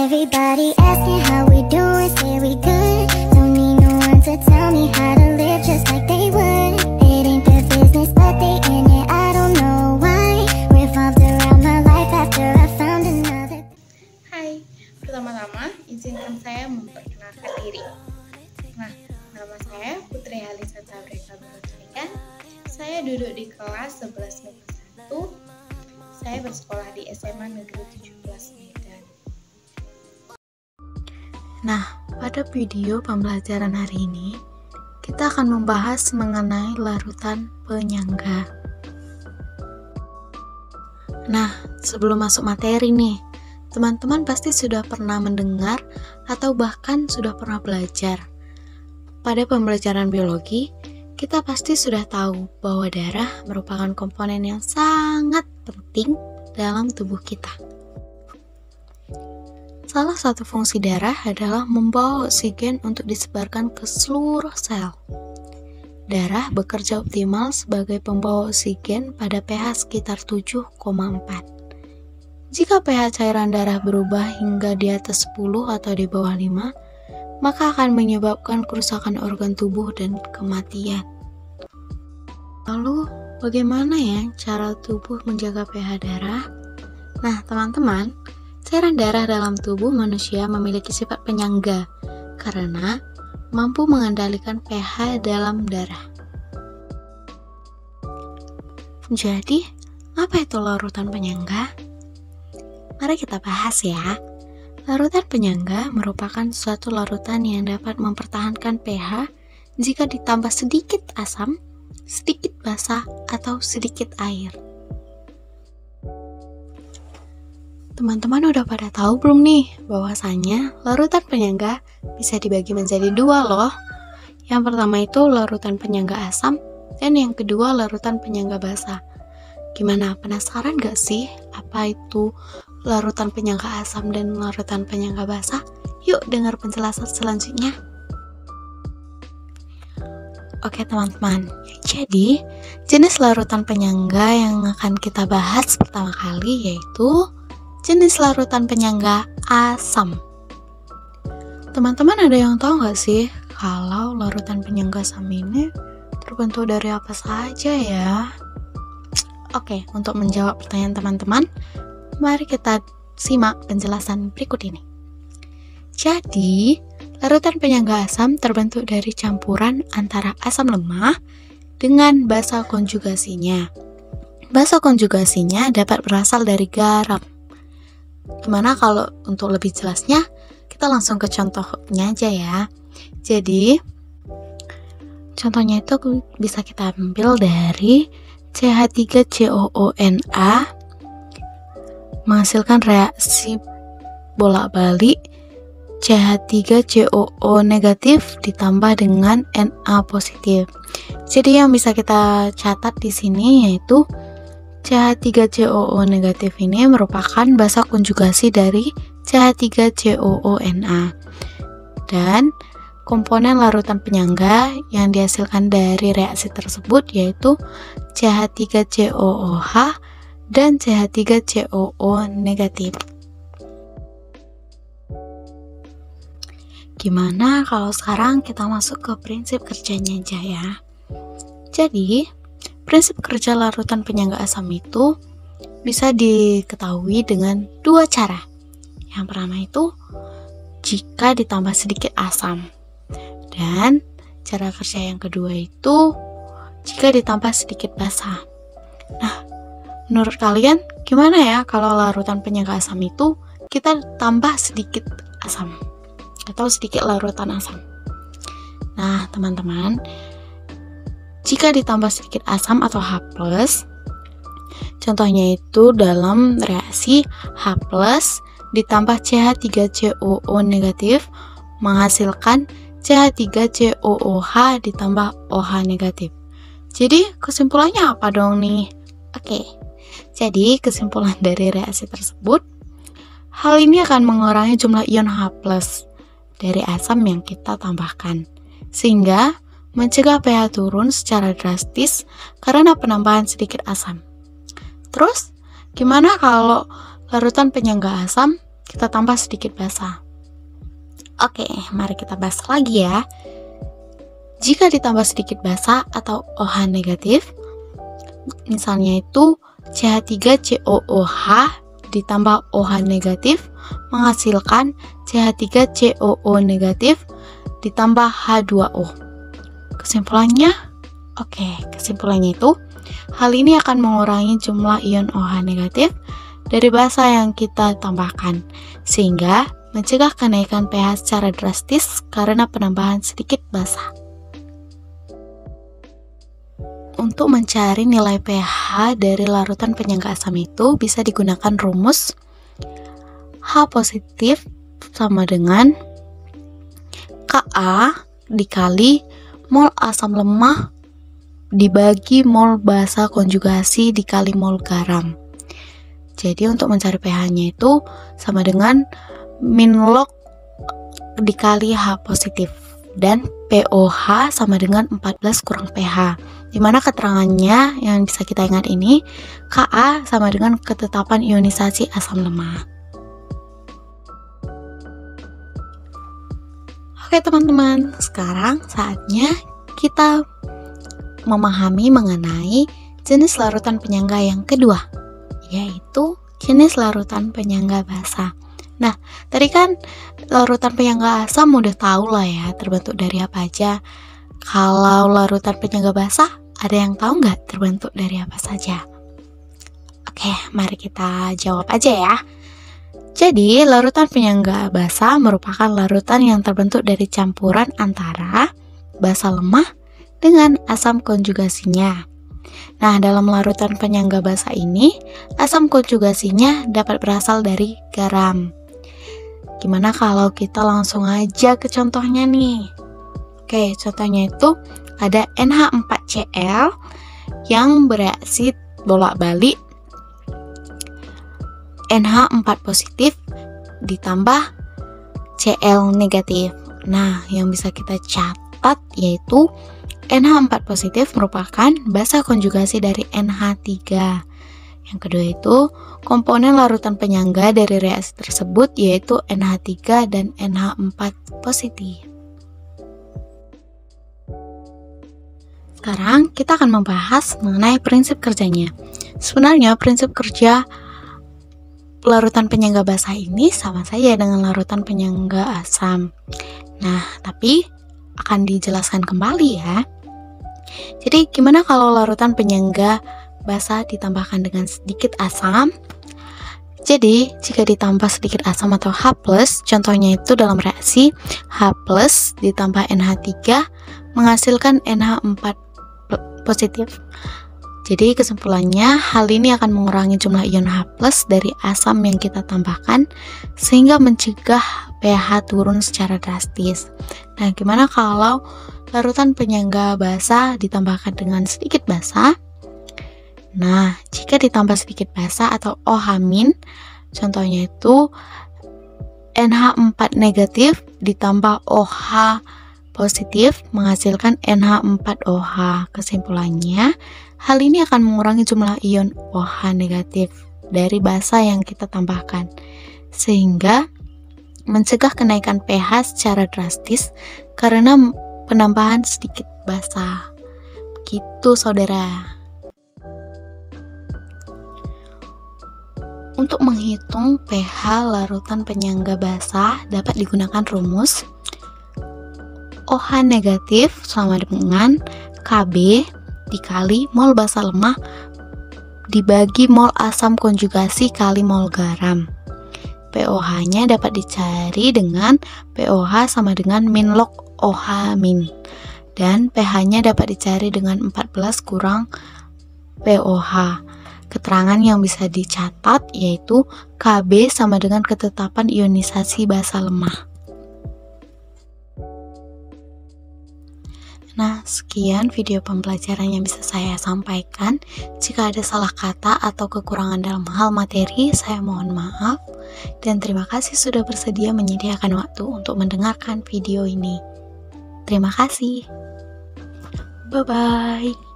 Everybody asking how we doing, say we good. Don't need no one to tell me how to live just like they would. It ain't their business but they in it, I don't know why. Revolved around my life after I found another. Hai, pertama-tama izinkan saya memperkenalkan diri. Nah, nama saya Putri Halisa Sabrika Bintang. Saya duduk di kelas 11 MIPA 1. Saya bersekolah di SMA Negeri 17 Medan. Nah, pada video pembelajaran hari ini, kita akan membahas mengenai larutan penyangga. Nah, sebelum masuk materi nih, teman-teman pasti sudah pernah mendengar atau bahkan sudah pernah belajar. Pada pembelajaran biologi, kita pasti sudah tahu bahwa darah merupakan komponen yang sangat penting dalam tubuh kita. Salah satu fungsi darah adalah membawa oksigen untuk disebarkan ke seluruh sel. Darah bekerja optimal sebagai pembawa oksigen pada pH sekitar 7,4. Jika pH cairan darah berubah hingga di atas 10 atau di bawah 5, maka akan menyebabkan kerusakan organ tubuh dan kematian. Lalu, bagaimana ya cara tubuh menjaga pH darah? Nah, teman-teman, cairan darah dalam tubuh manusia memiliki sifat penyangga karena mampu mengendalikan pH dalam darah. Jadi, apa itu larutan penyangga? Mari kita bahas ya. Larutan penyangga merupakan suatu larutan yang dapat mempertahankan pH jika ditambah sedikit asam, sedikit basa, atau sedikit air. Teman-teman udah pada tahu belum nih bahwasanya larutan penyangga bisa dibagi menjadi dua loh. Yang pertama itu larutan penyangga asam dan yang kedua larutan penyangga basa. Gimana, penasaran gak sih apa itu larutan penyangga asam dan larutan penyangga basa? Yuk dengar penjelasan selanjutnya. Oke teman-teman, jadi jenis larutan penyangga yang akan kita bahas pertama kali yaitu jenis larutan penyangga asam. Teman-teman ada yang tahu gak sih kalau larutan penyangga asam ini terbentuk dari apa saja ya? Oke, untuk menjawab pertanyaan teman-teman, mari kita simak penjelasan berikut ini. Jadi, larutan penyangga asam terbentuk dari campuran antara asam lemah dengan basa konjugasinya. Basa konjugasinya dapat berasal dari garam. Gimana kalau untuk lebih jelasnya, kita langsung ke contohnya aja ya. Jadi, contohnya itu bisa kita ambil dari CH3COONA menghasilkan reaksi bolak-balik CH3COO negatif ditambah dengan Na positif. Jadi yang bisa kita catat di sini yaitu CH3COO negatif ini merupakan basa konjugasi dari CH3COONA. Dan komponen larutan penyangga yang dihasilkan dari reaksi tersebut yaitu CH3COOH dan CH3COO negatif. Gimana kalau sekarang kita masuk ke prinsip kerjanya aja ya. Jadi, prinsip kerja larutan penyangga asam itu bisa diketahui dengan dua cara. Yang pertama itu jika ditambah sedikit asam. Dan cara kerja yang kedua itu jika ditambah sedikit basa. Nah, menurut kalian gimana ya kalau larutan penyangga asam itu kita tambah sedikit asam atau sedikit larutan asam? Nah, teman-teman, jika ditambah sedikit asam atau H+, contohnya itu dalam reaksi H+ ditambah CH3COO negatif menghasilkan CH3COOH ditambah OH negatif. Jadi kesimpulannya apa dong nih? Oke, jadi kesimpulan dari reaksi tersebut, hal ini akan mengurangi jumlah ion H+ dari asam yang kita tambahkan, sehingga mencegah pH turun secara drastis karena penambahan sedikit asam. Terus, gimana kalau larutan penyangga asam kita tambah sedikit basa. Oke, mari kita bahas lagi ya. Jika ditambah sedikit basa atau OH negatif, misalnya itu CH3COOH ditambah OH negatif menghasilkan CH3COO negatif ditambah H2O. Kesimpulannya itu hal ini akan mengurangi jumlah ion OH negatif dari basa yang kita tambahkan, sehingga mencegah kenaikan pH secara drastis karena penambahan sedikit basa. Untuk mencari nilai pH dari larutan penyangga asam itu bisa digunakan rumus H positif sama dengan Ka dikali mol asam lemah dibagi mol basa konjugasi dikali mol garam. Jadi untuk mencari pH-nya itu sama dengan min log dikali H positif, dan POH sama dengan 14 kurang pH. Dimana keterangannya yang bisa kita ingat ini, Ka sama dengan ketetapan ionisasi asam lemah. Oke teman-teman, sekarang saatnya kita memahami mengenai jenis larutan penyangga yang kedua, yaitu jenis larutan penyangga basa. Nah, tadi kan larutan penyangga asam udah tahu lah ya terbentuk dari apa aja. Kalau larutan penyangga basa, ada yang tahu nggak terbentuk dari apa saja? Oke, mari kita jawab aja ya. Jadi, larutan penyangga basa merupakan larutan yang terbentuk dari campuran antara basa lemah dengan asam konjugasinya. Nah, dalam larutan penyangga basa ini, asam konjugasinya dapat berasal dari garam. Gimana kalau kita langsung aja ke contohnya nih? Oke, contohnya itu ada NH4Cl yang bereaksi bolak-balik NH4 positif ditambah Cl negatif. Nah, yang bisa kita catat yaitu NH4 positif merupakan basa konjugasi dari NH3. Yang kedua itu komponen larutan penyangga dari reaksi tersebut yaitu NH3 dan NH4 positif. Sekarang kita akan membahas mengenai prinsip kerjanya. Sebenarnya prinsip kerja larutan penyangga basa ini sama saja dengan larutan penyangga asam. Nah, tapi akan dijelaskan kembali ya. Jadi gimana kalau larutan penyangga basa ditambahkan dengan sedikit asam? Jadi jika ditambah sedikit asam atau H+, contohnya itu dalam reaksi H+ ditambah NH3 menghasilkan NH4 positif. Jadi kesimpulannya hal ini akan mengurangi jumlah ion H+ dari asam yang kita tambahkan sehingga mencegah pH turun secara drastis. Nah, gimana kalau larutan penyangga basa ditambahkan dengan sedikit basa? Nah, jika ditambah sedikit basa atau OH-, contohnya itu NH4 negatif ditambah OH positif menghasilkan NH4OH. Kesimpulannya, hal ini akan mengurangi jumlah ion OH negatif dari basa yang kita tambahkan, sehingga mencegah kenaikan pH secara drastis karena penambahan sedikit basa. Begitu saudara. Untuk menghitung pH larutan penyangga basa dapat digunakan rumus OH negatif sama dengan Kb dikali mol basa lemah dibagi mol asam konjugasi kali mol garam. POH-nya dapat dicari dengan POH sama dengan min log OH min, dan pH-nya dapat dicari dengan 14 kurang POH. Keterangan yang bisa dicatat yaitu Kb sama dengan ketetapan ionisasi basa lemah. Nah, sekian video pembelajaran yang bisa saya sampaikan. Jika ada salah kata atau kekurangan dalam hal materi, saya mohon maaf. Dan terima kasih sudah bersedia menyediakan waktu untuk mendengarkan video ini. Terima kasih. Bye-bye.